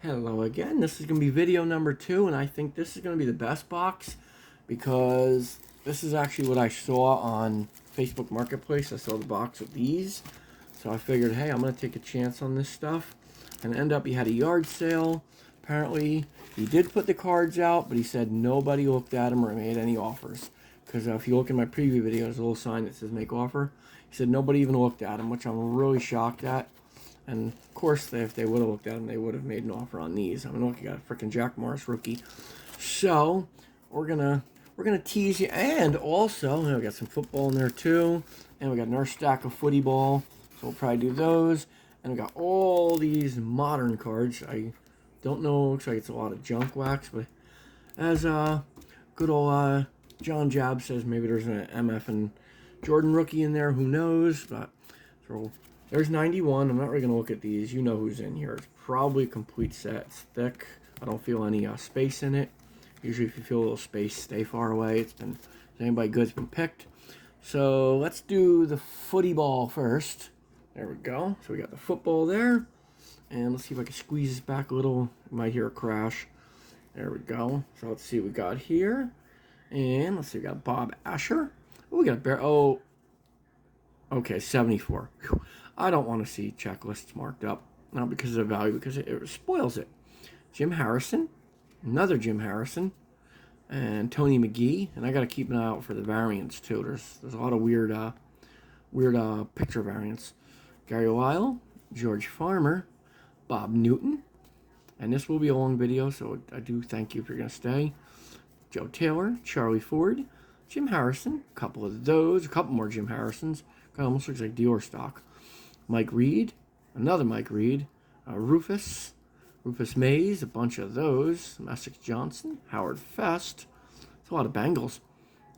Hello again. This is going to be video number 2, and I think this is going to be the best box because this is actually what I saw on Facebook Marketplace. I saw the box of these, so I figured, hey, I'm going to take a chance on this stuff. And end up, he had a yard sale. Apparently, he did put the cards out, but he said nobody looked at them or made any offers. Because if you look in my preview video, there's a little sign that says make offer. He said nobody even looked at them, which I'm really shocked at. And of course, if they would have looked at them, they would have made an offer on these. I mean, look, you got a freaking Jack Morris rookie. So we're gonna tease you, and also we got some football in there too, and we got another stack of footy ball. So we'll probably do those, and we got all these modern cards. I don't know. Looks like it's a lot of junk wax, but as good old John Jab says, maybe there's an MF and Jordan rookie in there. Who knows? But so. There's 91. I'm not really going to look at these. You know who's in here. It's probably a complete set. It's thick. I don't feel any space in it. Usually if you feel a little space, stay far away. If anybody good's been picked. So let's do the footy ball first. There we go. So we got the football there. And let's see if I can squeeze this back a little. You might hear a crash. There we go. So let's see what we got here. And let's see, we got Bob Asher. Oh, we got a bear. Oh, okay, 74. Whew. I don't want to see checklists marked up. Not because of the value, because it spoils it. Jim Harrison. Another Jim Harrison. And Tony McGee. And I got to keep an eye out for the variants, too. There's a lot of weird picture variants. Gary Lyle. George Farmer. Bob Newton. And this will be a long video, so I do thank you if you're going to stay. Joe Taylor. Charlie Ford. Jim Harrison. A couple of those. A couple more Jim Harrisons. Kind of almost looks like Dior stock. Mike Reed, another Mike Reed, Rufus Mays, a bunch of those, Essex Johnson, Howard Fest, it's a lot of Bengals,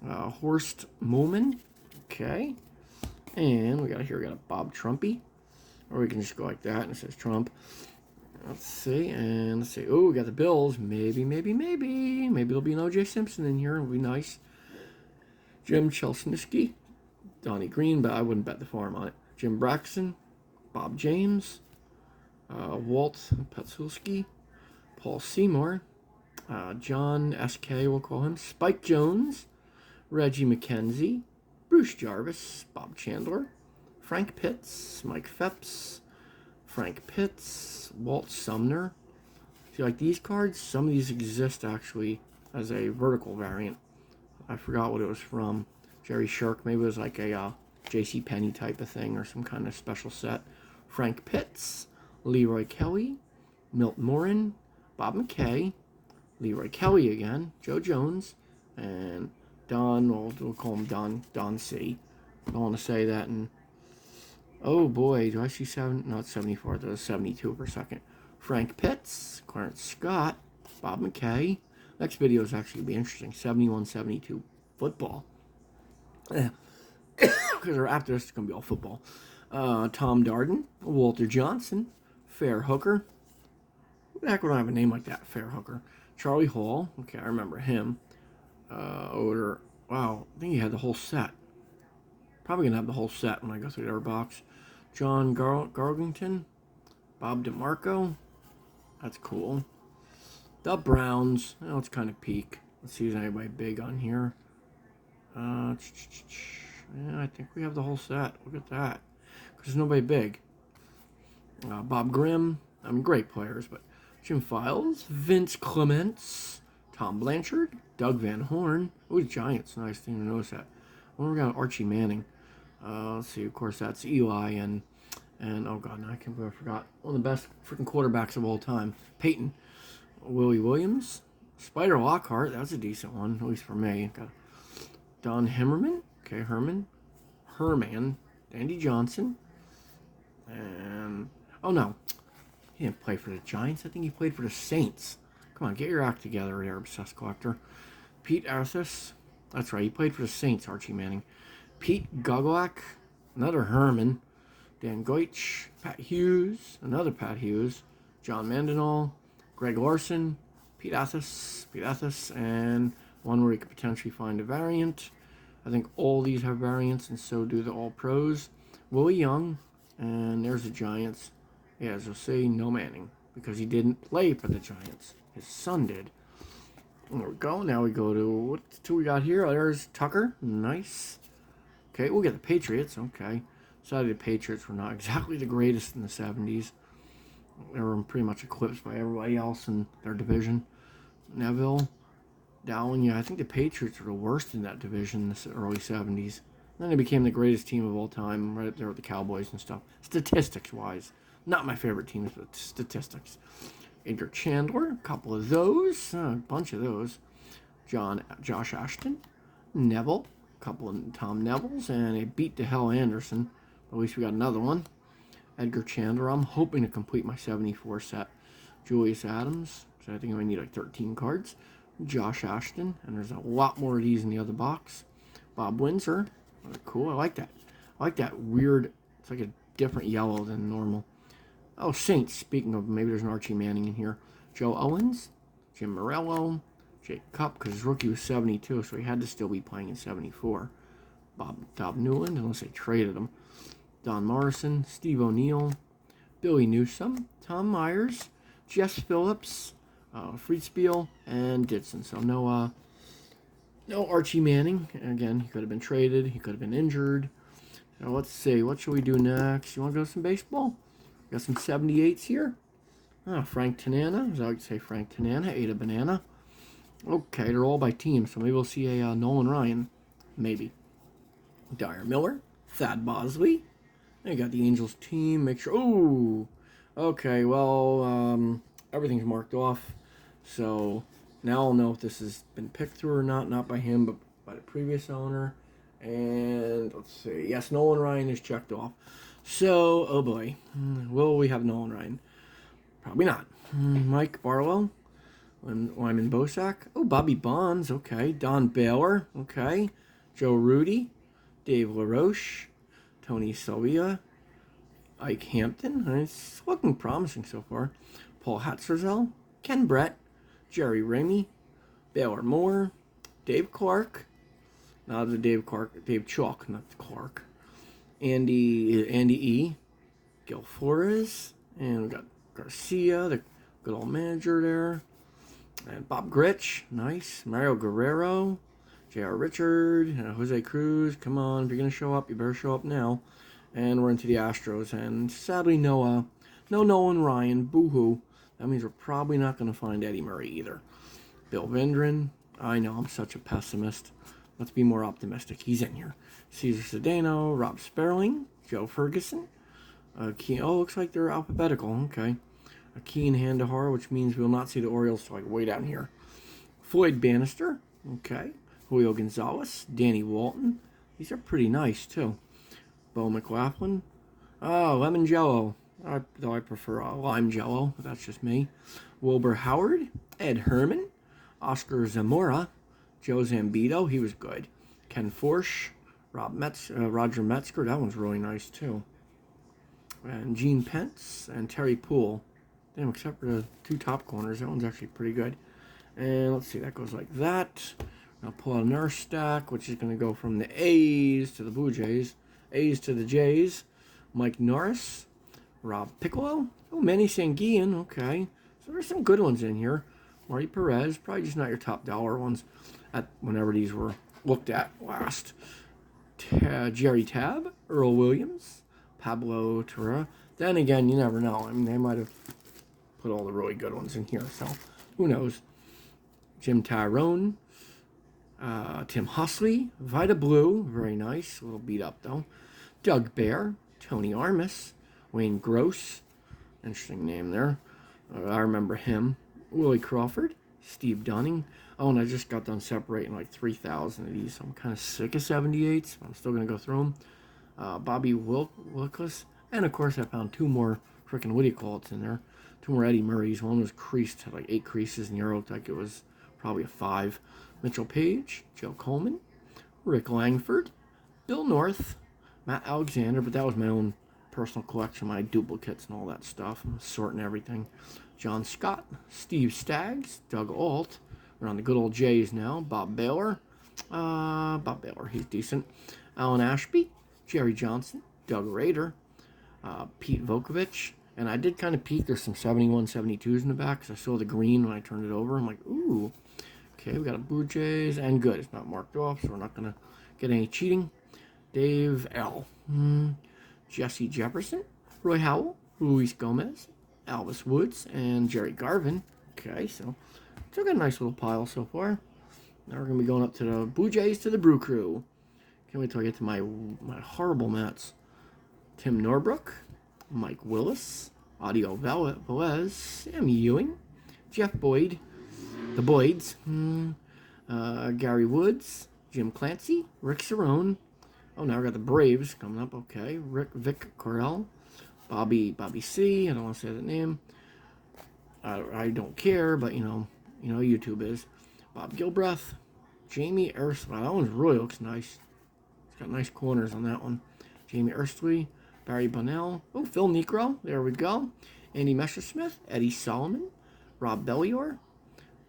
Horst Moolman, okay, and we got a Bob Trumpy, or we can just go like that and it says Trump. Let's see, oh, we got the Bills, maybe there'll be an O.J. Simpson in here, it'll be nice. Jim Chelsinski, Donnie Green, but I wouldn't bet the farm on it. Jim Braxton, Bob James, Walt Petsulski, Paul Seymour, John S.K., we'll call him, Spike Jones, Reggie McKenzie, Bruce Jarvis, Bob Chandler, Frank Pitts, Mike Phepps, Frank Pitts, Walt Sumner. See, like these cards, some of these exist actually as a vertical variant. I forgot what it was from. Jerry Shirk, maybe it was like a J.C. Penney type of thing or some kind of special set. Frank Pitts, Leroy Kelly, Milt Morin, Bob McKay, Leroy Kelly again, Joe Jones, and Don, we'll call him Don C. I don't want to say that. And oh boy, do I see not 74, that was 72 per second. Frank Pitts, Clarence Scott, Bob McKay. Next video is actually going to be interesting. 71-72 football. Because after this, it's going to be all football. Tom Darden, Walter Johnson, Fair Hooker. Who the heck would I have a name like that, Fair Hooker? Charlie Hall. Okay, I remember him. Wow, I think he had the whole set. Probably going to have the whole set when I go through their box. John Garlington, Bob DeMarco. That's cool. The Browns. Oh, it's kind of peak. Let's see if there's anybody big on here. Yeah, I think we have the whole set. Look at that. Because there's nobody big. Bob Grimm. I mean, great players, but Jim Files, Vince Clements, Tom Blanchard, Doug Van Horn. Oh, Giants. Nice thing to notice that. I wonder if we got Archie Manning. Let's see. Of course, that's Eli and oh god, no, I can't believe I forgot one of the best freaking quarterbacks of all time, Peyton. Willie Williams, Spider Lockhart. That's a decent one, at least for me. Got Don Hemmerman. Okay, Herman, Andy Johnson, and oh no, he didn't play for the Giants. I think he played for the Saints. Come on, get your act together there, obsessed collector. Pete Arthas. That's right, he played for the Saints, Archie Manning. Pete Gogolak, another Herman. Dan Goich, Pat Hughes, another Pat Hughes. John Mandenall, Greg Larson, Pete Athos, and one where you could potentially find a variant. I think all these have variants, and so do the All-Pros. Willie Young, and there's the Giants. Yeah, as you'll see, no Manning. because he didn't play for the Giants. His son did. There we go. Now we go to, what two we got here? There's Tucker. Nice. Okay, we'll get the Patriots. Okay. So the Patriots were not exactly the greatest in the 70s. They were pretty much eclipsed by everybody else in their division. Neville, Dowling, yeah, I think the Patriots were the worst in that division in the early 70s. Then they became the greatest team of all time, right there with the Cowboys and stuff. Statistics-wise. Not my favorite teams, but statistics. Edgar Chandler, a couple of those, a bunch of those. Josh Ashton, Neville, a couple of Tom Nevilles, and a beat to hell Anderson. At least we got another one. Edgar Chandler, I'm hoping to complete my 74 set. Julius Adams, so I think I need like 13 cards. Josh Ashton, and there's a lot more of these in the other box. Bob Windsor, cool, I like that. I like that weird, it's like a different yellow than normal. Oh, Saints, speaking of, maybe there's an Archie Manning in here. Joe Owens, Jim Morello, Jake Cup, because his rookie was 72, so he had to still be playing in 74. Bob Newland, unless they traded him. Don Morrison, Steve O'Neill, Billy Newsome, Tom Myers, Jess Phillips, Friedspiel, and Ditson. So no Archie Manning. Again, he could have been traded. He could have been injured. So let's see. What should we do next? You want to go to some baseball? Got some 78s here. Frank Tanana. As I like to say, Frank Tanana ate a banana. Okay, they're all by team, so maybe we'll see a Nolan Ryan. Maybe. Dyer Miller, Thad Bosley. You got the Angels team. Make sure. Oh, okay. Well, everything's marked off. So now I'll know if this has been picked through or not. Not by him, but by the previous owner. And let's see. Yes, Nolan Ryan is checked off. So, oh boy. Will we have Nolan Ryan? Probably not. Mike Barlow. Lyman Bosak. Oh, Bobby Bonds. Okay. Don Baylor. Okay. Joe Rudy. Dave LaRoche. Tony Sylvia. Ike Hampton. It's looking promising so far. Paul Hatzerzel. Ken Brett. Jerry Ramey. Baylor Moore. Dave Clark. Not the Dave Clark. Dave Chalk, not Clark. Andy E. Gil Flores. And we got Garcia, the good old manager there. And Bob Gritch. Nice. Mario Guerrero. J.R. Richard. Jose Cruz. Come on. If you're going to show up, you better show up now. And we're into the Astros. And sadly, no Nolan Ryan. Boo-hoo. That means we're probably not going to find Eddie Murray either. Bill Vendren. I know, I'm such a pessimist. Let's be more optimistic. He's in here. Cesar Cedeno, Rob Sperling, Joe Ferguson. Looks like they're alphabetical. Okay. Akeem Handahar, which means we'll not see the Orioles till like way down here. Floyd Bannister. Okay. Julio Gonzalez. Danny Walton. These are pretty nice, too. Bo McLaughlin. Lemon Jello. Though I prefer lime Jello, but that's just me. Wilbur Howard. Ed Herman. Oscar Zamora. Joe Zambito, he was good. Ken Forsch, Roger Metzger, that one's really nice too. And Gene Pence and Terry Poole. Damn, except for the two top corners, that one's actually pretty good. And let's see, that goes like that. I'll pull out another stack, which is going to go from the A's to the Blue Jays, A's to the Jays. Mike Norris, Rob Piccolo, Manny Sanguillen, okay. So there's some good ones in here. Marty Perez, probably just not your top dollar ones whenever these were looked at last. Jerry Tab, Earl Williams, Pablo Torre. Then again, you never know. I mean, they might have put all the really good ones in here, so who knows. Jim Tyrone, Tim Husley, Vida Blue, very nice, a little beat up though. Doug Bear, Tony Armas, Wayne Gross, interesting name there. I remember him. Willie Crawford, Steve Dunning. Oh, and I just got done separating like 3,000 of these, so I'm kind of sick of 78s, but I'm still going to go through them. Bobby Wilkes, and of course I found two more freaking what do you call it in there. Two more Eddie Murrays. One was creased, had like 8 creases, and the other looked like it was probably a 5. Mitchell Page, Joe Coleman, Rick Langford, Bill North, Matt Alexander, but that was my own personal collection, my duplicates and all that stuff. I'm sorting everything. John Scott, Steve Staggs, Doug Alt. We're on the good old Jays now. Bob Baylor. He's decent. Alan Ashby, Jerry Johnson, Doug Rader, Pete Vukovich, And I did kind of peek. There's some 71, 72s in the back because I saw the green when I turned it over. I'm like, ooh. Okay, we got a Blue Jays, and good. It's not marked off, so we're not going to get any cheating. Dave L. Jesse Jefferson, Roy Howell, Luis Gomez, Albus Woods, and Jerry Garvin. Okay, so still got a nice little pile so far. Now we're going to be going up to the Blue Jays to the Brew Crew. Can't wait till I get to my horrible Mets. Tim Norbrook, Mike Willis, Audio Velez, Sam Ewing, Jeff Boyd, the Boyds, Gary Woods, Jim Clancy, Rick Cerrone. Oh, now we got the Braves coming up. Okay, Vic Correll, Bobby C. I don't want to say that name. I don't care, but you know YouTube is. Bob Gilbreth, Jamie Ersley. Wow, that one's really looks nice. It's got nice corners on that one. Jamie Ersley, Barry Bonnell. Oh, Phil Necro. There we go. Andy Messersmith, Eddie Solomon, Rob Bellior,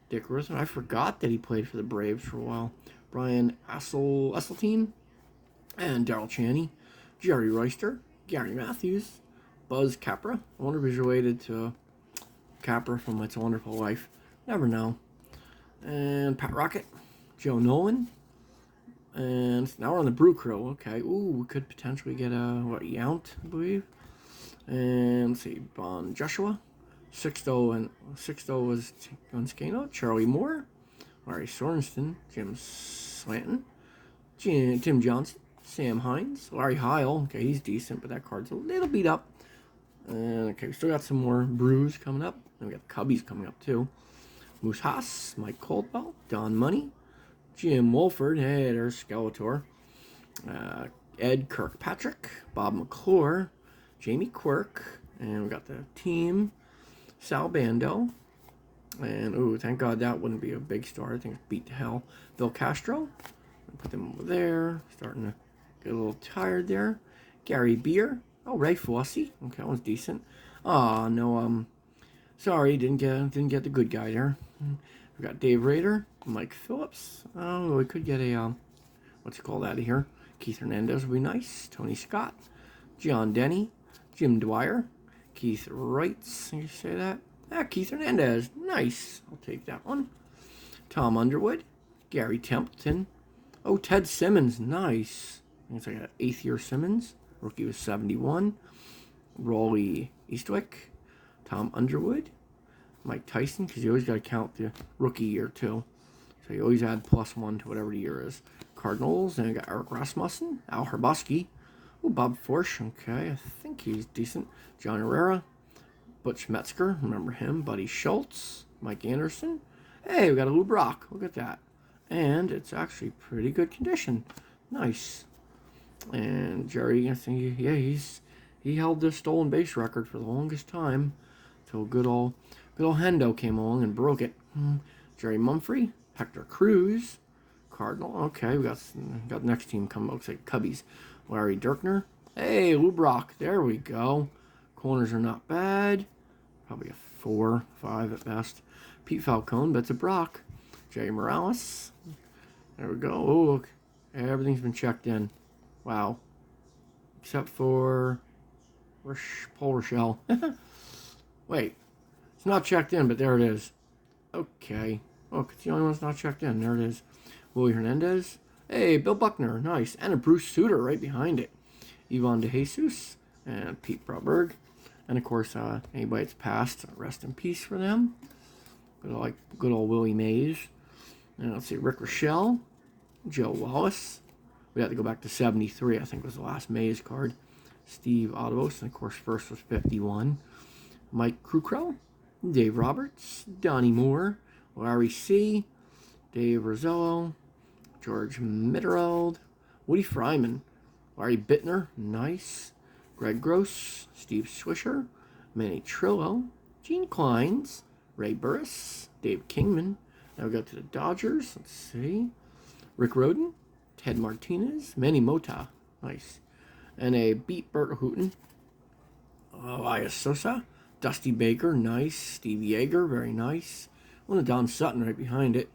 Dick Russell. I forgot that he played for the Braves for a while. Brian Esseltine, and Darryl Chaney, Jerry Royster, Gary Matthews, Buzz Capra. I wonder if he's related to Capra from It's a Wonderful Life. Never know. And Pat Rocket, Joe Nolan. And now we're on the Brew Crew. Okay. Ooh, we could potentially get a, Yount, I believe. And let's see, Bon Joshua. Sixto was Gonskano. Charlie Moore. Larry Sorensen. Jim Slanton. Tim Johnson. Sam Hines. Larry Heil. Okay, he's decent, but that card's a little beat up. Okay, we still got some more brews coming up. And we got the Cubbies coming up, too. Moose Haas. Mike Coldwell. Don Money. Jim Wolford. Hey, there's Skeletor. Ed Kirkpatrick. Bob McClure. Jamie Quirk. And we got the team. Sal Bando. And, ooh, thank God that wouldn't be a big star. I think it's beat to hell. Bill Castro. Put them over there. Starting to get a little tired there. Gary Beer. Oh, Ray Fosse. Okay, that one's decent. Oh, no, sorry, didn't get the good guy there. We got Dave Rader. Mike Phillips. Oh, we could get a, what's it called out of here? Keith Hernandez would be nice. Tony Scott. John Denny. Jim Dwyer. Keith Wrights. Can you say that? Ah, Keith Hernandez. Nice. I'll take that one. Tom Underwood. Gary Templeton. Oh, Ted Simmons. Nice. It's like an 8th year Simmons. Rookie was 71. Rolly Eastwick. Tom Underwood. Mike Tyson, because you always got to count the rookie year, too. So you always add +1 to whatever the year is. Cardinals. And I got Eric Rasmussen. Al Hrabosky. Oh, Bob Forsch. Okay, I think he's decent. John Herrera. Butch Metzger. Remember him. Buddy Schultz. Mike Anderson. Hey, we got a Lou Brock. Look at that. And it's actually pretty good condition. Nice. And Jerry, I think, yeah, he held the stolen base record for the longest time. Till good old Hendo came along and broke it. Jerry Mumphrey, Hector Cruz, Cardinal. Okay, we got the next team coming. Looks like Cubbies. Larry Dirkner. Hey, Lou Brock. There we go. Corners are not bad. Probably a 4, 5 at best. Pete Falcone, Betsy Brock. Jay Morales. There we go. Oh, look. Everything's been checked in. Wow. Except for Paul Rochelle. Wait. It's not checked in, but there it is. Okay. Look, it's the only one that's not checked in. There it is. Willie Hernandez. Hey, Bill Buckner. Nice. And a Bruce Sutter right behind it. Ivan DeJesus. And Pete Broberg. And, of course, anybody that's passed, rest in peace for them. Good old Willie Mays. And let's see, Rick Rochelle. Joe Wallace. We had to go back to 73, I think was the last Mays card. Steve Ottovos, and of course first was 51. Mike Krukow, Dave Roberts, Donnie Moore, Larry C., Dave Rosello, George Mittereld, Woody Fryman, Larry Bittner, nice. Greg Gross, Steve Swisher, Manny Trillo, Gene Kleins, Ray Burris, Dave Kingman. Now we go to the Dodgers. Let's see. Rick Roden, Ted Martinez, Manny Mota, nice. And a Beat Bert Hooten, Elias Sosa, Dusty Baker, nice. Steve Yeager, very nice. One of Don Sutton right behind it.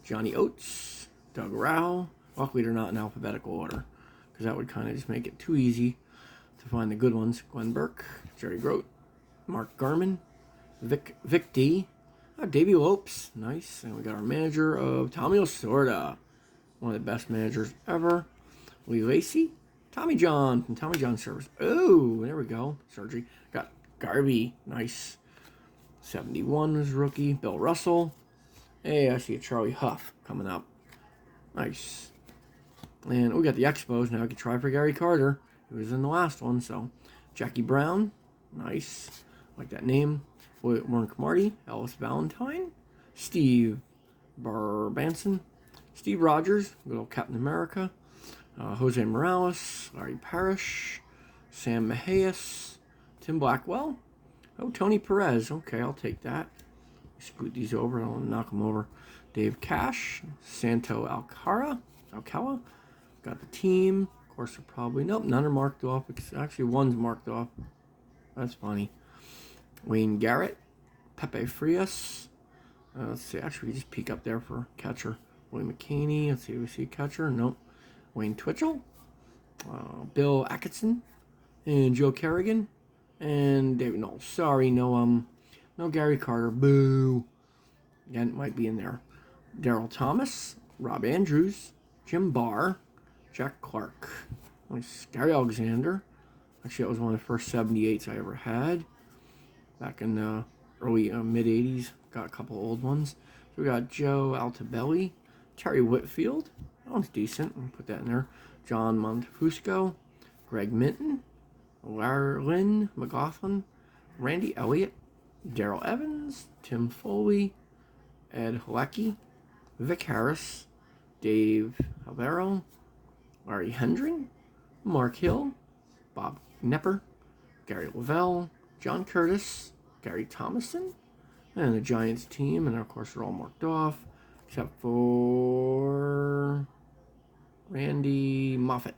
Johnny Oates, Doug Rao. Luckily they're not in alphabetical order, because that would kind of just make it too easy to find the good ones. Glenn Burke, Jerry Grote, Mark Garman, Vic D, Davey Lopes, nice. And we got our manager of Tommy Lasorda, one of the best managers ever. Lee Lacey, Tommy John from Tommy John Service. Oh, there we go. Surgery. Got Garvey, nice. 71 was rookie. Bill Russell. Hey, I see a Charlie Huff coming up. Nice. And we got the Expos. Now I can try for Gary Carter. He was in the last one, so. Jackie Brown. Nice. Like that name. Warren Marty. Ellis Valentine. Steve Barbanson. Steve Rogers. Good old Captain America. Jose Morales. Larry Parrish. Sam Mahias. Tim Blackwell. Oh, Tony Perez. Okay, I'll take that. Scoot these over. I don't want to knock them over. Dave Cash. Santo Alcala. Got the team. Of course, they're probably... Nope, none are marked off. Actually, one's marked off. That's funny. Wayne Garrett. Pepe Frias. Let's see. Actually, we just peek up there for catcher. William McKinney. Let's see if we see catcher. Nope. Wayne Twitchell. Bill Atkinson. And Joe Kerrigan. And David Knowles. Sorry, no Gary Carter. Boo. Again, it might be in there. Daryl Thomas. Rob Andrews. Jim Barr. Jack Clark. Nice. Gary Alexander. Actually, that was one of the first 78s I ever had. Back in the early mid-80s. Got a couple old ones. So we got Joe Altobelli. Terry Whitfield. That one's decent. I'll put that in there. John Montefusco. Greg Minton. Lynn McLaughlin. Randy Elliott. Daryl Evans. Tim Foley. Ed Halecki. Vic Harris. Dave Alvaro. Larry Hendring. Mark Hill. Bob Knepper. Gary Lavelle. John Curtis. Gary Thomason. And the Giants team. And of course they're all marked off. Except for Randy Moffat.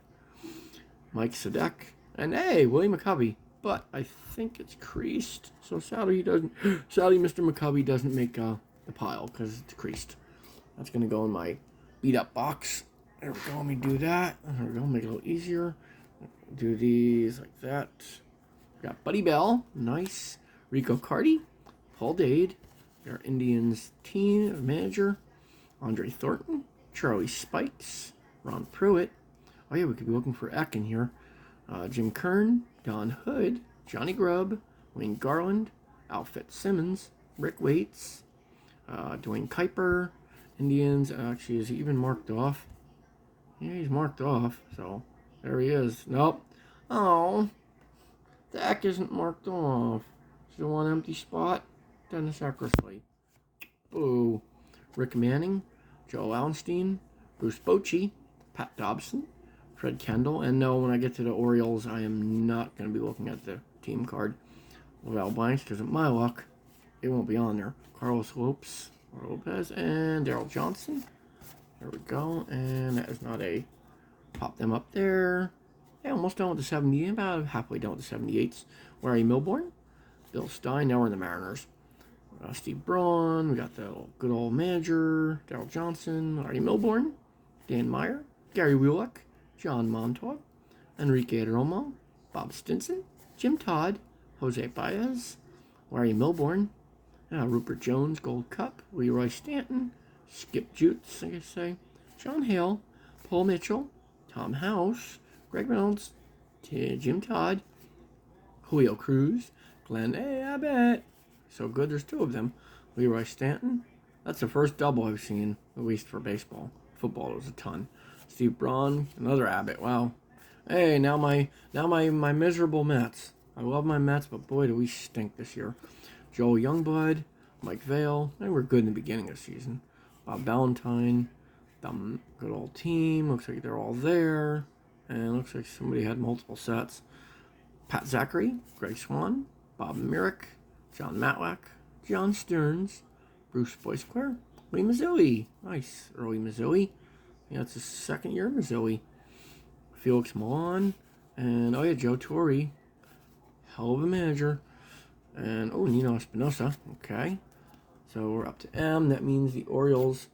Mike Sadek. And hey, William McCovey. But I think it's creased. So sadly Mr. McCovey doesn't make the pile because it's creased. That's going to go in my beat up box. There we go. Let me do that. There we go. Make it a little easier. Do these like that. We got Buddy Bell. Nice. Rico Carty. Paul Dade. Our Indians team manager. Andre Thornton. Charlie Spikes. Ron Pruitt. Oh yeah, we could be looking for Eck in here. Jim Kern. Don Hood. Johnny Grubb. Wayne Garland. Al Fitzsimmons. Rick Waits. Dwayne Kuiper. Indians. Actually, is he even marked off? Yeah, he's marked off. So, there he is. Nope. Oh. The Eck isn't marked off. Still one empty spot. Dennis Eckersley. Boo. Rick Manning. Joe Allenstein. Bruce Bochy. Pat Dobson. Fred Kendall. And no, when I get to the Orioles, I am not going to be looking at the team card without blanks because of my luck, it won't be on there. Carlos Lopez and Daryl Johnson. There we go. And that is not a... Pop them up there. Yeah, almost done with the 70. About halfway done with the 78s. Larry Milbourne. Bill Stein. Now we're in the Mariners. Steve Braun. We got the good old manager. Daryl Johnson. Larry Milbourne. Dan Meyer. Gary Wheelock. John Montauk. Enrique Romo. Bob Stinson. Jim Todd. Jose Baez. Larry Milbourne. Rupert Jones. Gold Cup. Leroy Stanton. Skip Jutes, like I say. John Hale. Paul Mitchell. Tom House. Greg Reynolds. Jim Todd. Julio Cruz. Glenn Abbott. So good, there's two of them. Leroy Stanton. That's the first double I've seen, at least for baseball. Football, was a ton. Steve Braun. Another Abbott. Wow. Hey, now my miserable Mets. I love my Mets, but boy, do we stink this year. Joel Youngblood. Mike Vail. They were good in the beginning of the season. Bob Valentine. The good old team. Looks like they're all there. And looks like somebody had multiple sets. Pat Zachary. Greg Swan. Bob Myrick. John Matlack. John Stearns. Bruce Boisclair. Lee Mazzilli. Nice. Early Mazzilli. Yeah, it's his second year Mazzilli. Felix Milan. And, oh yeah, Joe Torre. Hell of a manager. And, oh, Nino Espinosa. Okay. So we're up to M. That means the Orioles.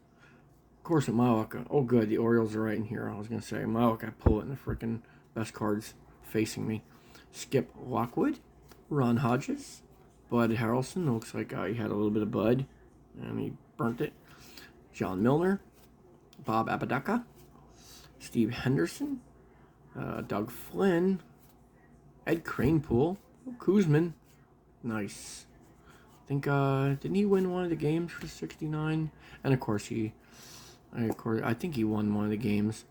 Of course, at my luck. Oh, good. The Orioles are right in here. I was going to say, my luck, I pull it in the freaking best cards facing me. Skip Lockwood. Ron Hodges. Bud Harrelson. Looks like he had a little bit of Bud, and he burnt it. John Milner. Bob Apodaca. Steve Henderson. Doug Flynn. Ed Kranepool. Kuzman. Nice. I think, didn't he win one of the games for 69? And of course I think he won one of the games.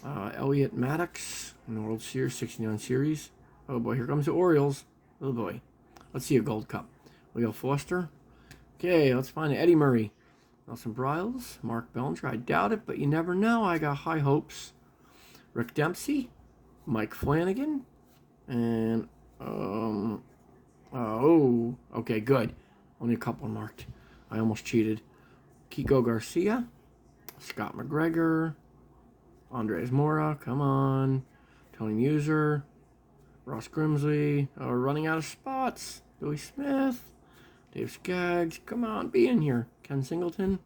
Elliot Maddox in the World Series, 69 series. Oh boy, here comes the Orioles. Oh boy. Let's see a Gold Cup. Leo Foster. Okay, let's find Eddie Murray. Nelson Bryles. Mark Bellinger. I doubt it, but you never know. I got high hopes. Rick Dempsey. Mike Flanagan. And, oh, okay, good. Only a couple marked. I almost cheated. Kiko Garcia. Scott McGregor. Andres Mora. Come on. Tony Muser. Ross Grimsley. Oh, we're running out of spots. Billy Smith. Dave Skaggs. Come on, be in here. Ken Singleton.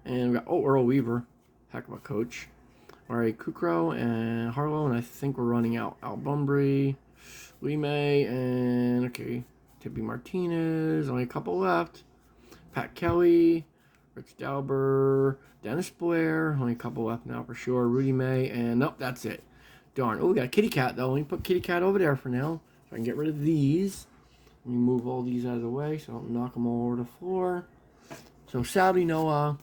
And we got, Earl Weaver. Heck of a coach. Murray Kukro and Harlow. And I think we're running out. Al Bumbry. Lee May. And, okay, Tippy Martinez. Only a couple left. Pat Kelly. Rich Dauber. Dennis Blair. Only a couple left now for sure. Rudy May. And, nope, that's it. Darn. Oh, we got a kitty cat, though. Let me put kitty cat over there for now, so I can get rid of these. Let me move all these out of the way so I don't knock them all over the floor. So, sadly, no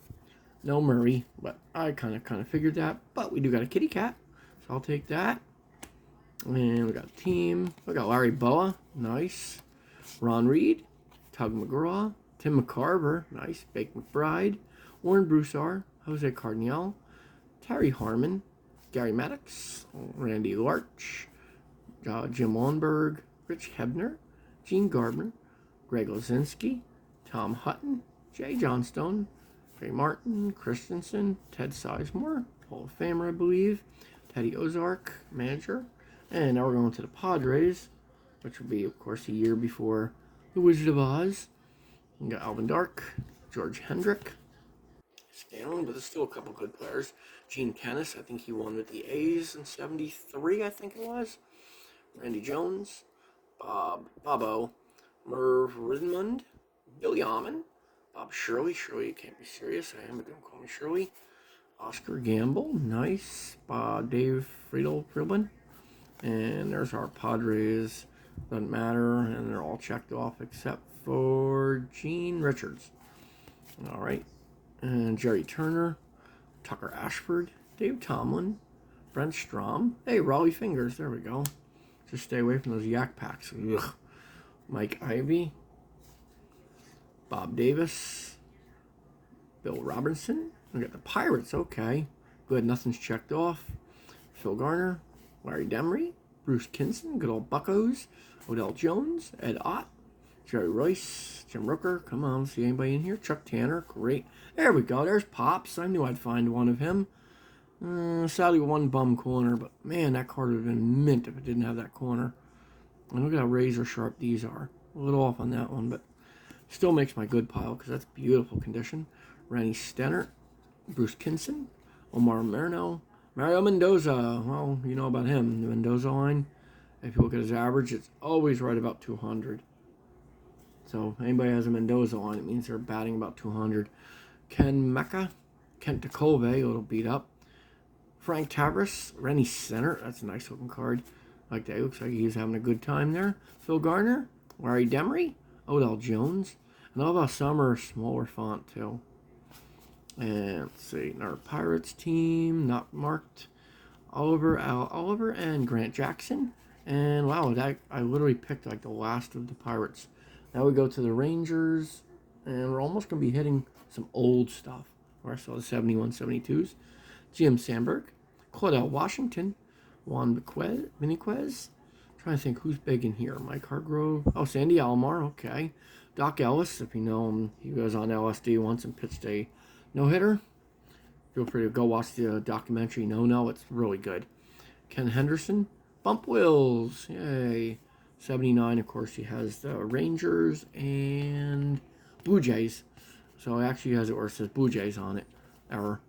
Murray, but I kind of figured that. But we do got a kitty cat, so I'll take that. And we got a team. We got Larry Boa. Nice. Ron Reed. Tug McGraw. Tim McCarver. Nice. Bake McBride. Warren Broussard. Jose Cardinal. Terry Harmon. Gary Maddox, Randy Larch, Jim Lundberg, Rich Hebner, Gene Gardner, Greg Lozinski, Tom Hutton, Jay Johnstone, Trey Martin, Christensen, Ted Sizemore, Hall of Famer, I believe, Teddy Ozark, manager. And now we're going to the Padres, which will be, of course, a year before the Wizard of Oz. We got Alvin Dark, George Hendrick, Stanley, but there's still a couple good players. Gene Kennis, I think he won with the A's in 73, I think it was. Randy Jones, Bobo, Merv Ridmond, Billy Almond, Bob Shirley. Shirley, you can't be serious. I am, but don't call me Shirley. Oscar Gamble, nice. Dave Friedel. And there's our Padres. Doesn't matter, and they're all checked off except for Gene Richards. All right. And Jerry Turner, Tucker Ashford, Dave Tomlin, Brent Strom. Hey, Raleigh Fingers. There we go. Just stay away from those yak packs. Ugh. Mike Ivey, Bob Davis, Bill Robinson. We got the Pirates. Okay. Good. Nothing's checked off. Phil Garner, Larry Demery, Bruce Kinson, good old Buccos, Odell Jones, Ed Ott, Jerry Royce, Jim Rooker. Come on, see anybody in here? Chuck Tanner, great. There we go. There's Pops. I knew I'd find one of him. Sadly, one bum corner, but man, that card would have been mint if it didn't have that corner. And look at how razor sharp these are. A little off on that one, but still makes my good pile because that's beautiful condition. Randy Stennert, Bruce Kinson, Omar Marino, Mario Mendoza. Well, you know about him, the Mendoza line. If you look at his average, it's always right about 200. So if anybody has a Mendoza line, it means they're batting about 200. Ken Mecca, Kent DeColve, a little beat up. Frank Tavris, Rennie Center, that's a nice looking card. Like that, looks like he's having a good time there. Phil Garner, Larry Demery, Odell Jones, and all about summer, smaller font too. And let's see, our Pirates team, not marked. Al Oliver and Grant Jackson. And wow, that I literally picked like the last of the Pirates. Now we go to the Rangers, and we're almost going to be hitting some old stuff. Where I saw the 71, 72s. Jim Sandberg, Claudel Washington, Juan Viniquez. Trying to think who's big in here. Mike Hargrove. Oh, Sandy Alomar, okay. Doc Ellis, if you know him, he was on LSD once and pitched a no-hitter. Feel free to go watch the documentary No, it's really good. Ken Henderson, Bump Wills, yay. 79, of course, he has the Rangers and Blue Jays. So it actually has it where it says Blue Jays on it. Error.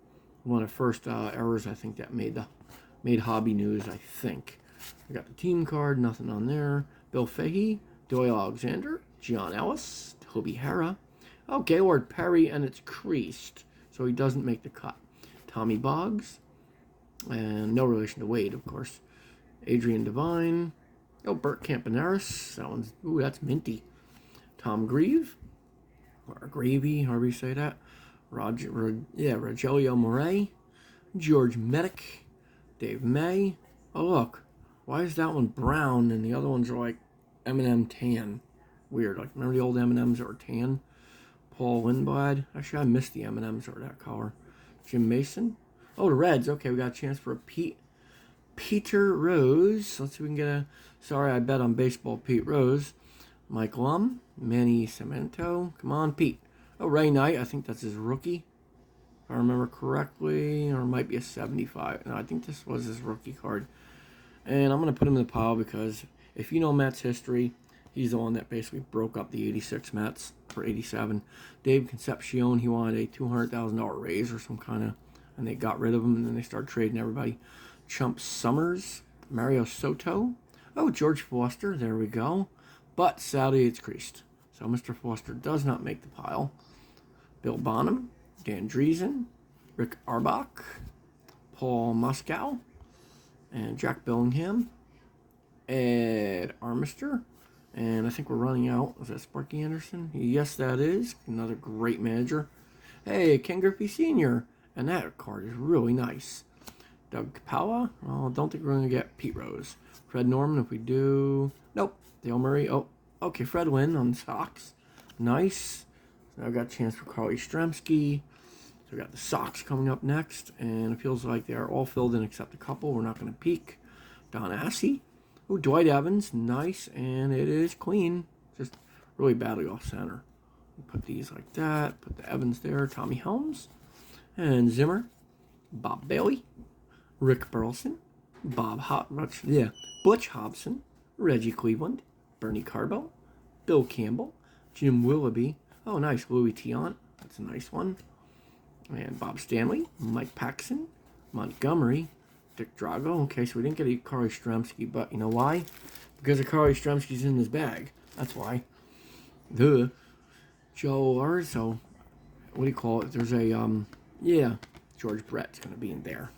One of the first errors, I think, that made Hobby News, I think. We got the team card, nothing on there. Bill Fahey, Doyle Alexander, John Ellis, Toby Harrah. Oh, Gaylord Perry, and it's creased, so he doesn't make the cut. Tommy Boggs, and no relation to Wade, of course. Adrian Devine. Oh, Bert Campaneris. That one's, ooh, that's minty. Tom Grieve, or Gravy, however you say that. Rogelio Moret. George Medic. Dave May. Oh, look. Why is that one brown and the other ones are like M&M tan? Weird. Like, remember the old M&Ms that were tan? Paul Lindblad. Actually, I missed the M&Ms that were that color. Jim Mason. Oh, the Reds. Okay, we got a chance for a Peter Rose. Let's see if we can get a... Sorry, I bet on baseball. Pete Rose. Mike Lum. Manny Cemento. Come on, Pete. Oh, Ray Knight. I think that's his rookie, if I remember correctly. Or it might be a 75. No, I think this was his rookie card. And I'm going to put him in the pile because if you know Mets history, he's the one that basically broke up the 86 Mets for 87. Dave Concepcion, he wanted a $200,000 raise or some kind of... And they got rid of him, and then they started trading everybody. Chump Summers. Mario Soto. Oh, George Foster. There we go. But sadly, it's creased. So Mr. Foster does not make the pile. Bill Bonham. Dan Driesen. Rick Arbach. Paul Moskow. And Jack Bellingham. Ed Armister. And I think we're running out. Is that Sparky Anderson? Yes, that is. Another great manager. Hey, Ken Griffey Sr. And that card is really nice. Doug Capella. Oh, don't think we're going to get Pete Rose. Fred Norman, if we do... Nope. Dale Murray. Oh, okay. Fred Wynn on the Sox. Nice. So I've got a chance for Carly Yastrzemski. So we got the Sox coming up next. And it feels like they are all filled in except a couple. We're not going to peek. Don Assey. Oh, Dwight Evans. Nice. And it is clean. Just really badly off center. Put these like that. Put the Evans there. Tommy Helms. And Zimmer. Bob Bailey. Rick Burleson. Butch Hobson. Reggie Cleveland. Bernie Carbo. Bill Campbell. Jim Willoughby. Oh, nice. Louis Tiant. That's a nice one. And Bob Stanley. Mike Paxson. Montgomery. Dick Drago. Okay, so we didn't get a Carly Yastrzemski, but you know why? Because the Carly Yastrzemski's in this bag. That's why. Duh. Joe Arzo. What do you call it? There's a, George Brett's going to be in there.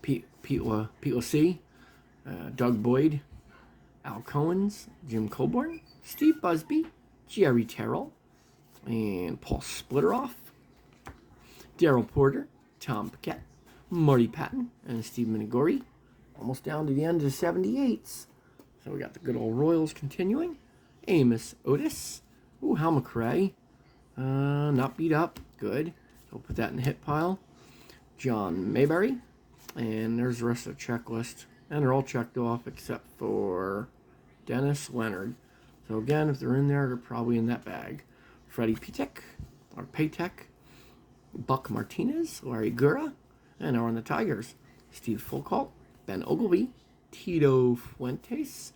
Pete Lassie. Doug Boyd. Al Cohens. Jim Coburn. Steve Busby. Jerry Terrell. And Paul Splitteroff. Daryl Porter. Tom Paquette. Marty Patton. And Steve Minigori. Almost down to the end of the 78s. So we got the good old Royals continuing. Amos Otis. Ooh, Hal McRae. Not beat up. Good. So we'll put that in the hit pile. John Mayberry. And there's the rest of the checklist. And they're all checked off except for Dennis Leonard. So again, if they're in there, they're probably in that bag. Freddie Patek. Or Patek. Buck Martinez. Larry Gura. And now we're on the Tigers. Steve Fulcalt. Ben Ogilvy. Tito Fuentes.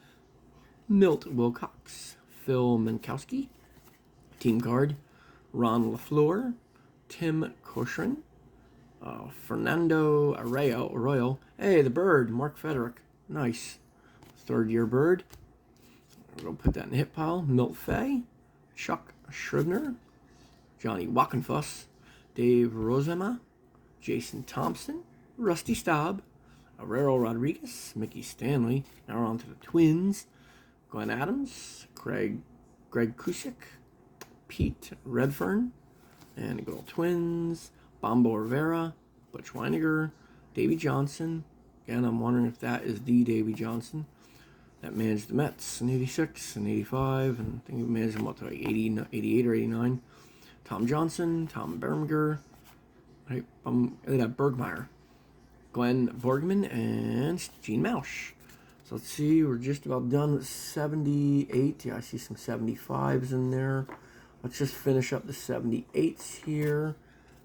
Milt Wilcox. Phil Minkowski. Team guard. Ron LaFleur. Tim Cochran. Fernando Arroyo. Hey, the bird. Mark Federick. Nice. Third-year bird. We're going to put that in the hit pile. Milt Fay. Chuck Scribner. Johnny Wackenfuss. Dave Rosema. Jason Thompson. Rusty Staub. Aurelio Rodriguez. Mickey Stanley. Now we're on to the Twins. Glenn Adams. Greg Kusick. Pete Redfern. And the good old Twins. Bombo Rivera. Butch Weiniger. Davey Johnson. Again, I'm wondering if that is the Davey Johnson that managed the Mets in 86 and 85. And I think he managed them up to like 80, 88 or 89. Tom Johnson. Tom Berminger. Bergmeyer. Glenn Borgman. And Gene Mausch. So let's see. We're just about done with 78. Yeah, I see some 75s in there. Let's just finish up the 78s here.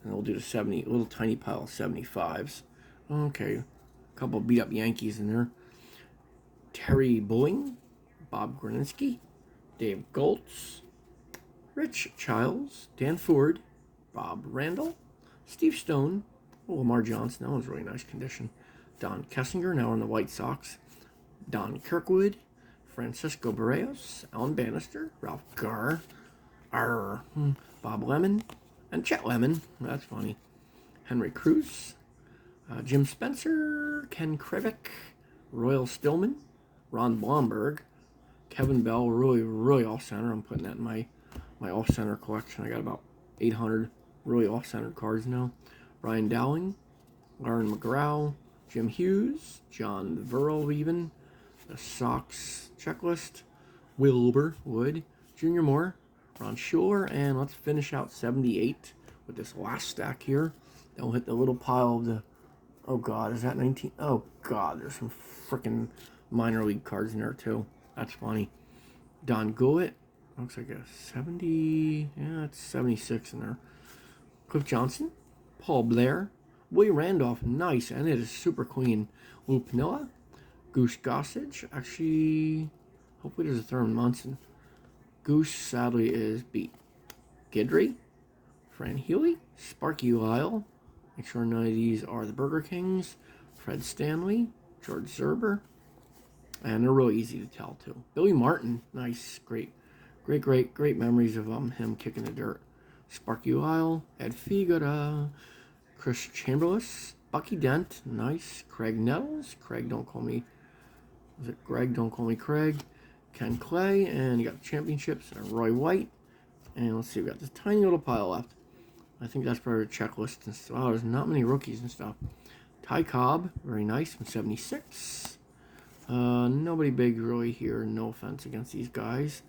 And we'll do the 70, little tiny pile of 75s. Okay. A couple beat up Yankees in there. Terry Bulling. Bob Gruninsky. Dave Goltz. Rich Childs. Dan Ford. Bob Randall. Steve Stone. Oh, Lamar Johnson. That one's really nice condition. Don Kessinger. Now on the White Sox. Don Kirkwood. Francisco Barrios, Alan Bannister, Ralph Garr, Bob Lemon, and Chet Lemon. That's funny. Henry Cruz, Jim Spencer, Ken Krivik, Royal Stillman, Ron Blomberg, Kevin Bell, really off-center. I'm putting that in my off-center collection. I got about 800 really off-center cards now. Brian Dowling, Lauren McGraw, Jim Hughes, John Verleven, the Sox checklist, Wilbur Wood, Junior Moore, Ron Schuler, and let's finish out 78 with this last stack here. Then we'll hit the little pile of the, oh God, is that 19? Oh God, there's some freaking minor league cards in there too. That's funny. Don Gullett, looks like a 70, yeah, it's 76 in there. Cliff Johnson, Paul Blair, Willie Randolph, nice, and it is super clean. Lou Piniella, Goose Gossage, actually, hopefully there's a Thurman Munson. Goose, sadly, is beat. Guidry, Fran Healy, Sparky Lyle, make sure none of these are the Burger Kings. Fred Stanley, George Zerber, and they're really easy to tell, too. Billy Martin, nice, great memories of him kicking the dirt. Sparky Lyle, Ed Figueroa, Chris Chamberlain, Bucky Dent, nice. Craig Nettles, Craig, don't call me, was it Greg, don't call me Craig. Ken Clay, and you got the championships, and Roy White. And let's see, we got this tiny little pile left. I think that's part of the checklist. And wow, there's not many rookies and stuff. Ty Cobb, very nice, from 76. Nobody big really here, no offense against these guys.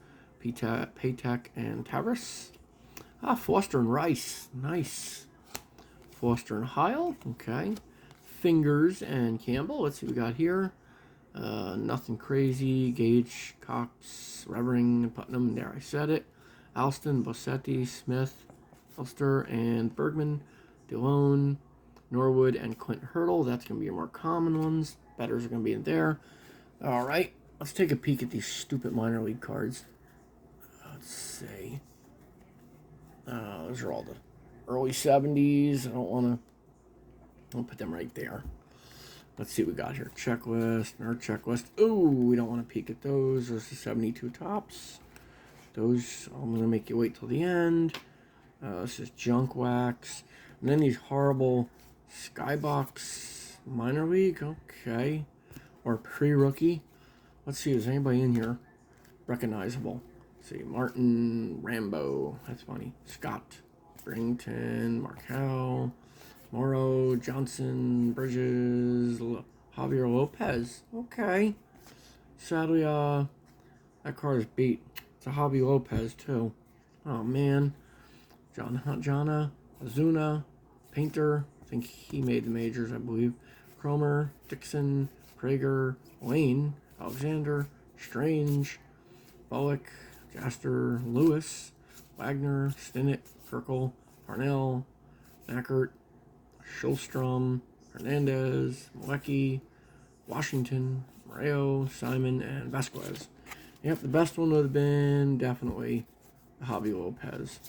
Patek and Tavares. Foster and Rice, nice. Foster and Heil, okay. Fingers and Campbell, let's see what we got here. Nothing crazy. Gage, Cox, Revering, Putnam, there I said it. Alston, Bossetti, Smith, Elster, and Bergman, DeLone, Norwood, and Clint Hurdle. That's going to be your more common ones. Betters are going to be in there. All right, let's take a peek at these stupid minor league cards. Let's see. Those are all the early 70s. I don't want to... I'll put them right there. Let's see what we got here. Checklist, nerd checklist. Ooh, we don't want to peek at those. Those are 72 tops. Those, I'm going to make you wait till the end. This is Junk Wax. And then these horrible Skybox Minor League. Okay. Or pre-rookie. Let's see, is anybody in here recognizable? Let's see, Martin, Rambo. That's funny. Scott, Brington, Markel, Morrow, Johnson, Bridges, Javier Lopez. Okay. Sadly, that card is beat. It's a Javi Lopez, too. Oh, man. Jonna, Azuna, Painter. I think he made the majors, I believe. Cromer, Dixon, Prager, Lane, Alexander, Strange, Bullock, Jaster, Lewis, Wagner, Stinnett, Kirkle, Parnell, Nackert, Schulstrom, Hernandez, Malecki, Washington, Moreo, Simon, and Vasquez. Yep, the best one would have been definitely Javi Lopez.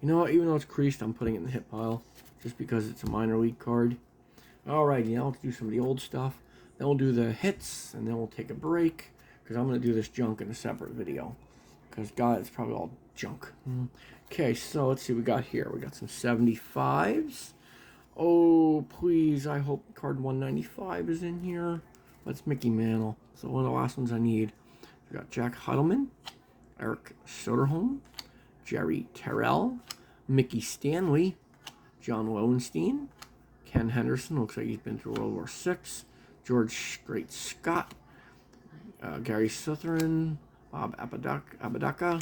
You know what? Even though it's creased, I'm putting it in the hit pile just because it's a minor league card. Alrighty, now let's do some of the old stuff. Then we'll do the hits, and then we'll take a break because I'm going to do this junk in a separate video because, God, it's probably all junk. Okay, so let's see what we got here. We got some 75s. Oh, please, I hope card 195 is in here. That's Mickey Mantle. So one of the last ones I need. We got Jack Heidelman, Eric Soderholm, Jerry Terrell, Mickey Stanley, John Lowenstein, Ken Henderson, looks like he's been through World War VI, George Great Scott, Gary Sutherin, Bob Apodaca,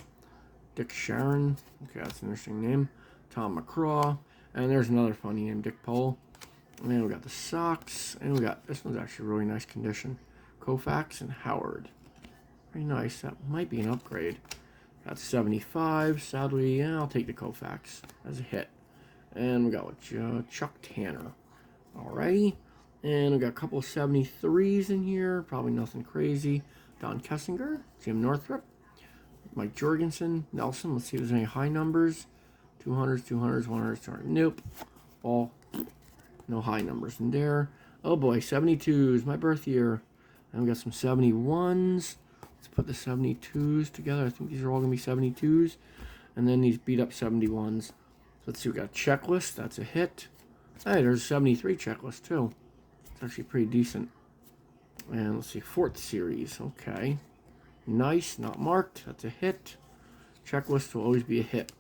Dick Sharon, okay, that's an interesting name, Tom McCraw, and there's another funny name, Dick Pohl. And then we got the Sox, and we got, this one's actually really nice condition, Koufax and Howard. Very nice, that might be an upgrade. That's 75, sadly, yeah, I'll take the Koufax as a hit. And we got Chuck Tanner. Alrighty. And we got a couple of 73s in here. Probably nothing crazy. Don Kessinger, Jim Northrup, Mike Jorgensen, Nelson. Let's see if there's any high numbers. 200s, 200s, 100s, 200s. Nope. All no high numbers in there. Oh boy, 72s, my birth year. And we got some 71s. Let's put the 72s together. I think these are all going to be 72s. And then these beat up 71s. So let's see, we got a checklist. That's a hit. Hey, there's a 73 checklist too. It's actually pretty decent. And let's see, 4th series. Okay. Nice, not marked. That's a hit. Checklist will always be a hit.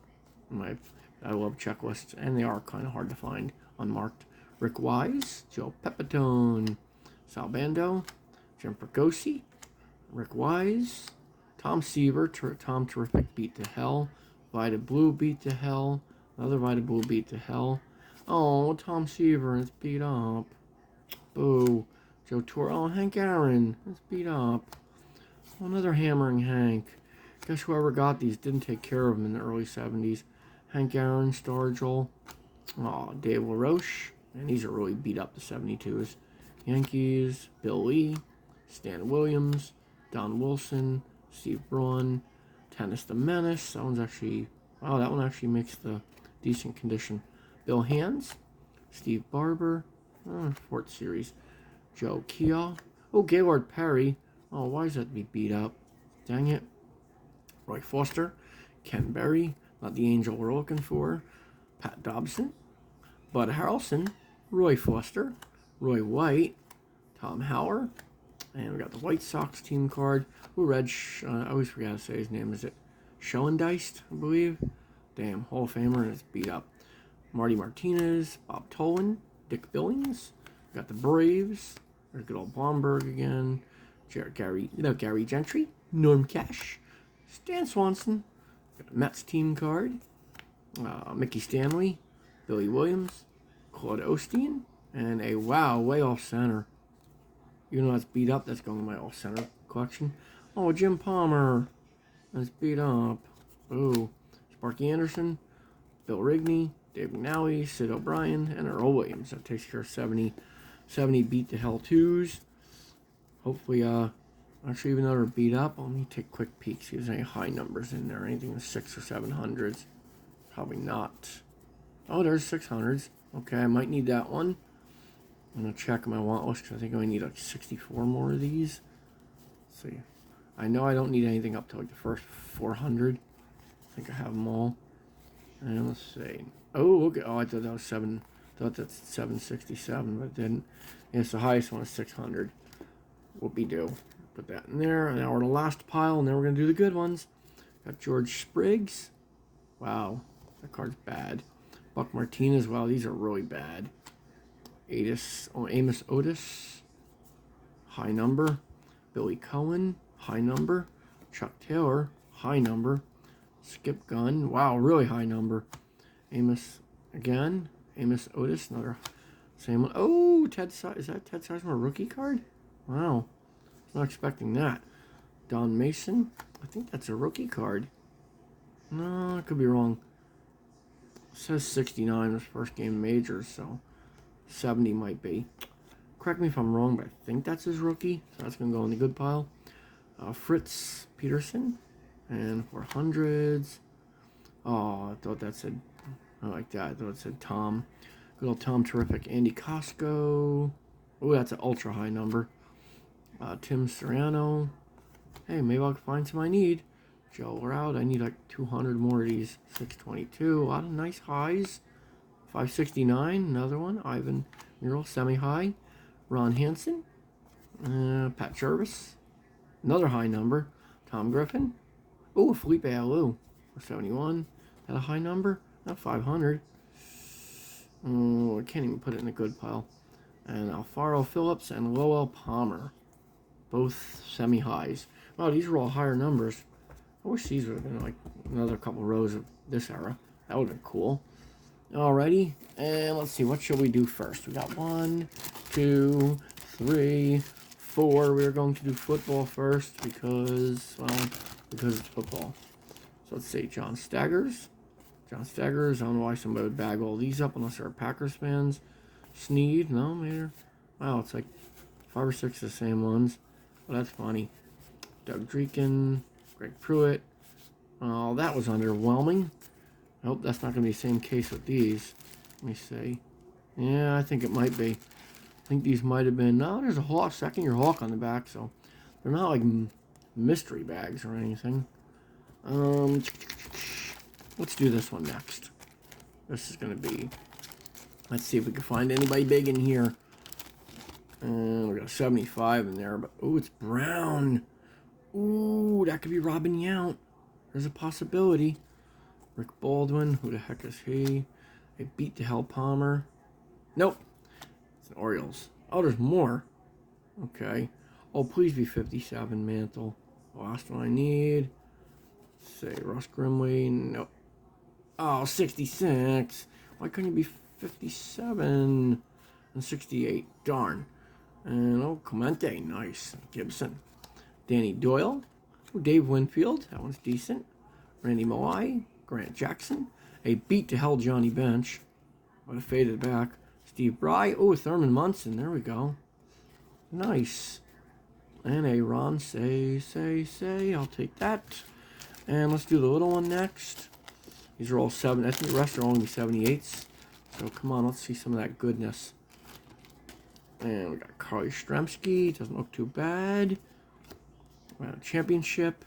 I love checklists, and they are kind of hard to find unmarked. Rick Wise, Joe Pepitone, Sal Bando, Jim Precoci, Rick Wise, Tom Seaver, Tom Terrific beat to hell, Vida Blue beat to hell, another Vida Blue beat to hell. Oh, Tom Seaver is beat up. Boo. Joe Torre, oh, Hank Aaron is beat up. Oh, another hammering Hank. Guess whoever got these didn't take care of them in the early 70s. Hank Aaron, Stargell, oh, Dave LaRoche, and these are really beat up, the 72s. Yankees, Bill Lee, Stan Williams, Don Wilson, Steve Braun, Tennis the Menace. That one's actually, wow, that one actually makes the decent condition. Bill Hands, Steve Barber, 4th series. Joe Keogh, oh, Gaylord Perry. Oh, why is that beat up? Dang it. Roy Foster, Ken Berry, not the angel we're looking for. Pat Dobson, Bud Harrelson, Roy Foster, Roy White, Tom Hauer, and we got the White Sox team card. Ooh, Reg, I always forget how to say his name. Is it Schoendeist, I believe? Damn, Hall of Famer, and it's beat up. Marty Martinez, Bob Tolan, Dick Billings. We got the Braves. There's good old Blomberg again. Gary Gentry, Norm Cash, Stan Swanson. Got a Mets team card. Mickey Stanley, Billy Williams, Claude Osteen, and a wow, way off center. Even though that's beat up, that's going to my off center collection. Oh, Jim Palmer. That's beat up. Ooh. Sparky Anderson, Bill Rigney, Dave McNally, Sid O'Brien, and Earl Williams. That takes care of 70 beat to hell 2s. Hopefully, actually, even though they're beat up, let me take quick peeks. See if there's any high numbers in there. Anything with 6 or 700s. Probably not. Oh, there's 600s. Okay, I might need that one. I'm going to check my want list because I think I only need like 64 more of these. Let's see. I know I don't need anything up to like the first 400. I think I have them all. And let's see. Oh, okay. Oh, I thought that was 7. I thought that's 767, but it didn't. Yes, the highest one is 600. Whoopie-doo. Put that in there. And now we're in the last pile, and then we're going to do the good ones. Got George Spriggs. Wow. That card's bad. Buck Martinez. Wow, these are really bad. Amos Otis. High number. Billy Cohen. High number. Chuck Taylor. High number. Skip Gunn. Wow, really high number. Amos again. Amos Otis. Another same one. Oh, Ted Sizemore. Is that Ted Sizemore rookie card? Wow. Not expecting that. Don Mason. I think that's a rookie card. No, I could be wrong. It says 69 was first game majors, so 70 might be. Correct me if I'm wrong, but I think that's his rookie. So that's going to go in the good pile. Fritz Peterson. And 400s. Oh, I thought that said... I like that. I thought it said Tom. Good old Tom Terrific. Andy Costco. Oh, that's an ultra high number. Tim Soriano. Hey, maybe I'll find some I need. Joe Loud. I need like 200 more of these. 622. A lot of nice highs. 569. Another one. Ivan Mural. Semi-high. Ron Hansen. Pat Jervis. Another high number. Tom Griffin. Oh, Felipe Alou. 71. That a high number? Not 500. Oh, I can't even put it in the good pile. And Alfaro Phillips and Lowell Palmer. Both semi-highs. Wow, these are all higher numbers. I wish these would have been like another couple rows of this era. That would have been cool. Alrighty, and let's see, what should we do first? We got 1, 2, 3, 4. We're going to do football first because it's football. So let's see, John Staggers. I don't know why somebody would bag all these up unless they're Packers fans. Sneed, no, maybe. Wow, it's like 5 or 6 of the same ones. Well, that's funny. Doug Dreeken, Greg Pruitt. Oh, that was underwhelming. I hope that's not going to be the same case with these. Let me see. Yeah, I think it might be. I think these might have been... No, there's a Hawk, second-year Hawk on the back, so they're not like mystery bags or anything. Let's do this one next. This is going to be... Let's see if we can find anybody big in here. And we got a 75 in there. But oh, it's brown. Ooh, that could be Robin Yount. There's a possibility. Rick Baldwin. Who the heck is he? They beat the hell Palmer. Nope. It's an Orioles. Oh, there's more. Okay. Oh, please be 57, Mantle. Last one I need. Say Russ Grimley. Nope. Oh, 66. Why couldn't you be 57 and 68? Darn. And oh, Clemente. Nice. Gibson. Danny Doyle. Oh, Dave Winfield. That one's decent. Randy Moai. Grant Jackson. A beat to hell Johnny Bench. Would have faded back. Steve Bry. Oh, Thurman Munson. There we go. Nice. And a Ron Say. I'll take that. And let's do the little one next. These are all 7. I think the rest are only 78s. So come on, let's see some of that goodness. And we got Carly Yastrzemski. Doesn't look too bad. Championship.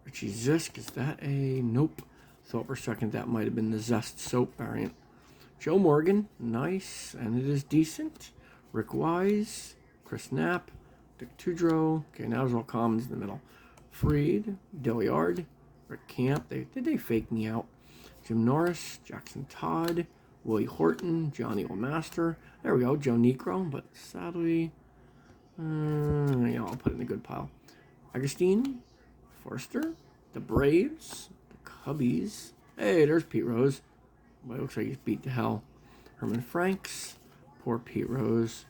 Richie Zisk. Is that a... Nope. Thought for a second that might have been the Zest Soap variant. Joe Morgan. Nice. And it is decent. Rick Wise. Chris Knapp. Dick Tudrow. Okay, now there's all commons in the middle. Freed. Dilliard. Rick Camp. Did they fake me out? Jim Norris. Jackson Todd. Willie Horton. Johnny O'Master. There we go. Joe Negro. But sadly... yeah, I'll put it in a good pile. Agustin. Forster. The Braves. The Cubbies. Hey, there's Pete Rose. But it looks like he's beat to hell. Herman Franks. Poor Pete Rose.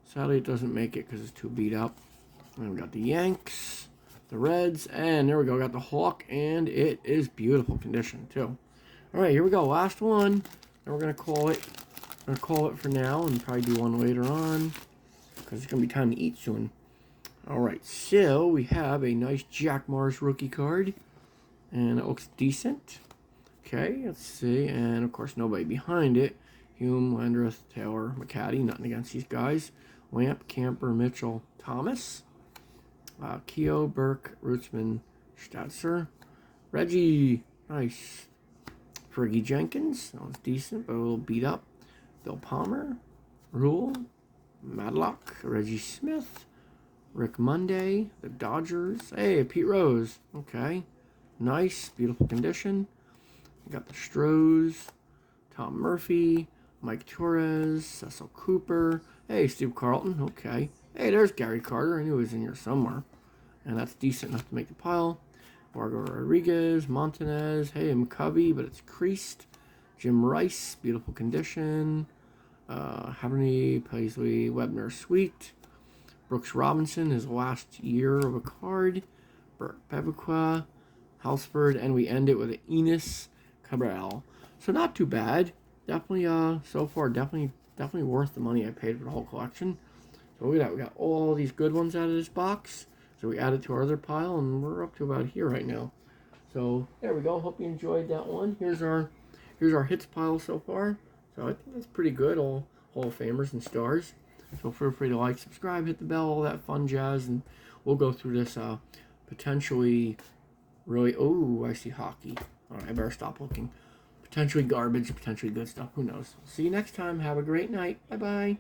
Sadly, it doesn't make it because it's too beat up. And we got the Yanks, the Reds, and there we go. Got the Hawk, and it is beautiful condition too. All right, here we go. Last one. Then we're gonna call it. I'm gonna call it for now, and probably do one later on because it's gonna be time to eat soon. All right, so we have a nice Jack Morris rookie card, and it looks decent. Okay, let's see, and of course nobody behind it. Hume, Landreth, Taylor, McCaddy. Nothing against these guys. Lamp, Camper, Mitchell, Thomas, Keogh, Burke, Rootsman, Statzer, Reggie, nice. Fergie Jenkins, that was decent, but a little beat up. Bill Palmer, Rule, Madlock, Reggie Smith, Rick Monday, the Dodgers. Hey, Pete Rose, okay. Nice, beautiful condition. We got the Stros, Tom Murphy, Mike Torres, Cecil Cooper. Hey, Steve Carlton. Okay. Hey, there's Gary Carter. I knew he was in here somewhere. And that's decent enough to make the pile. Vargo Rodriguez, Montanez. Hey, McCovey, but it's creased. Jim Rice, beautiful condition. Haverny, Paisley, Webner, Sweet. Brooks Robinson, his last year of a card. Burt Bebuqua, Halsford, and we end it with an Enos Cabral. So not too bad. Definitely, so far, definitely worth the money I paid for the whole collection. So look at that. We got all these good ones out of this box. So we added to our other pile, and we're up to about here right now. So there we go. Hope you enjoyed that one. Here's our hits pile so far. So I think that's pretty good. All Hall of Famers and stars. So feel free to like, subscribe, hit the bell, all that fun jazz, and we'll go through this potentially really... Oh, I see hockey. All right, I better stop looking. Potentially garbage, potentially good stuff. Who knows? See you next time. Have a great night. Bye-bye.